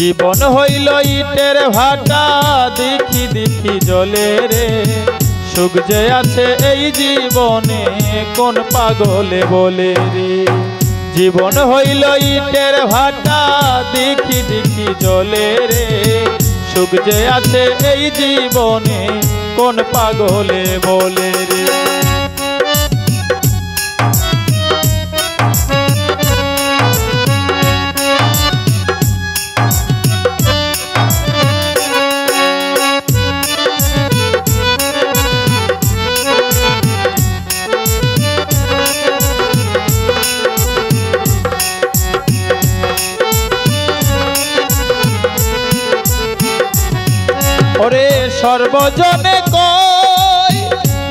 জীবন হইল ইটের ভাটা দেখি দেখি জ্বলে রে সুখ যে আছে এই জীবনে কোন পাগলে বলে রে জীবন হইল ইটের ভাটা দেখি দেখি জ্বলে রে সুখ যে আছে এই জীবনে কোন পাগলে বলে রে ওরে সর্বজনে কই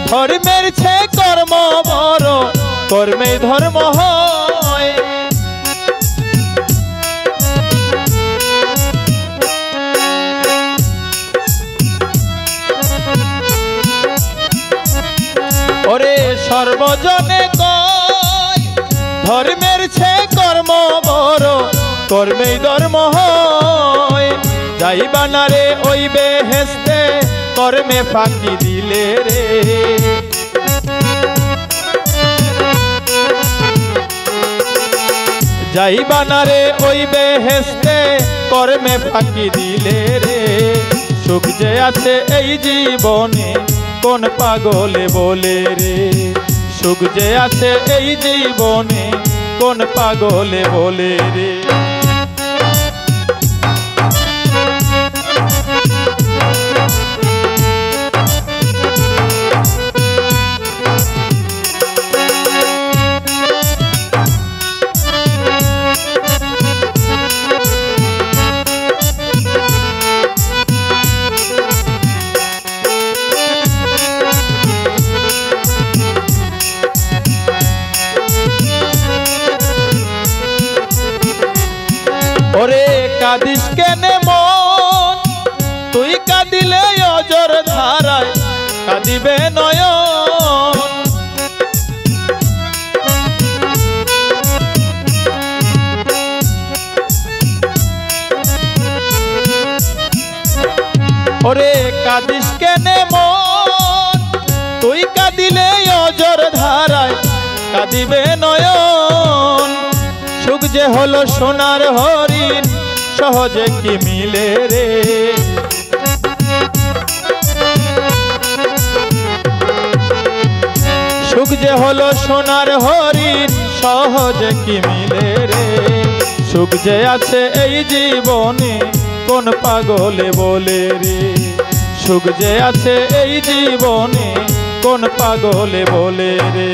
ধর্মের ছে কর্ম বড় কর্মে ধর্ম হয় ওরে সর্বজনে কই ধর্মের ছে কর্ম বড় কর্মে ধর্ম হয় যাইবা না রে ওই বেহেশতে কর্মে ফাঁকি দিলে রে যাইবা না রে ওই বেহেশতে কর্মে ফাঁকি দিলে রে সুখ যে আছে এই জীবনে কোন পাগলে বলে রে সুখ যে আছে এই জীবনে কোন পাগলে বলে রে ওরে কাঁদিস কেনে মন তুই কাঁদিলে অজর ধারায় কাঁদিবে নয়ন ওরে কাঁদিস কেনে মন তুই কাঁদিলে অজর ধারায় কাঁদিবে নয়ন সুখ যে হলো সোনার হরিণ সহজে কি মিলে রে সুখ যে হলো সোনার হরিণ সহজে কি মিলে রে সুখ যে আছে এই জীবনে কোন পাগলে বলে রে সুখ যে আছে এই জীবনে কোন পাগলে বলে রে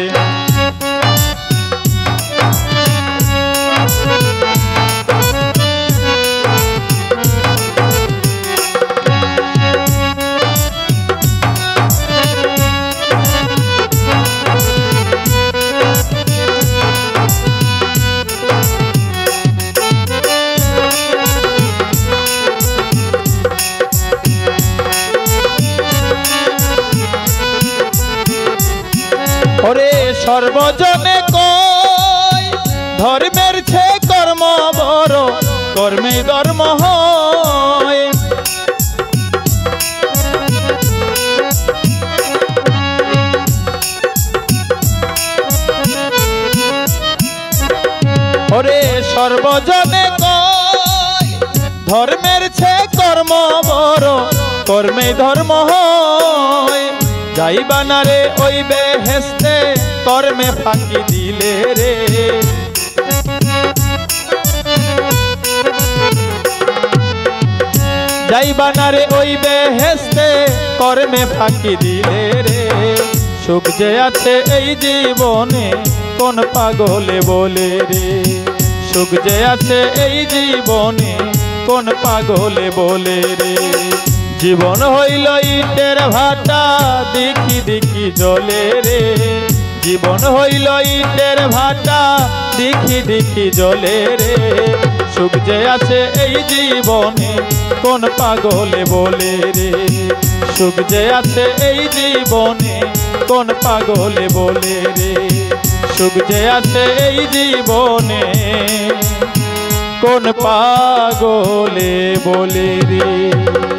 ওরে সর্বজনে কই ধর্মের ছে কর্ম বড় কর্মে ধর্ম হয় ওরে সর্বজনে কই ধর্মের ছে কর্ম বড় কর্মে ধর্ম হয় যাইবা না রে ওই বেহেশতে কর্মে ফাঁকি দিলে রে যাইবা না রে ওই বেহেশতে কর্মে ফাঁকি দিলে রে সুখ যে আছে এই জীবনে কোন পাগলে বলে রে সুখ যে আছে এই জীবনে কোন পাগলে বলে রে জীবন হইল ইটের ভাটা দেখি দেখি জ্বলে রে জীবন হইল ইটের ভাটা দেখি দেখি জ্বলে রে সুখ যে আছে এই জীবনে কোন পাগলে বলে রে সুখ যে আছে এই জীবনে কোন পাগলে বলে রে সুখ যে আছে এই জীবনে কোন পাগলে বলে রে।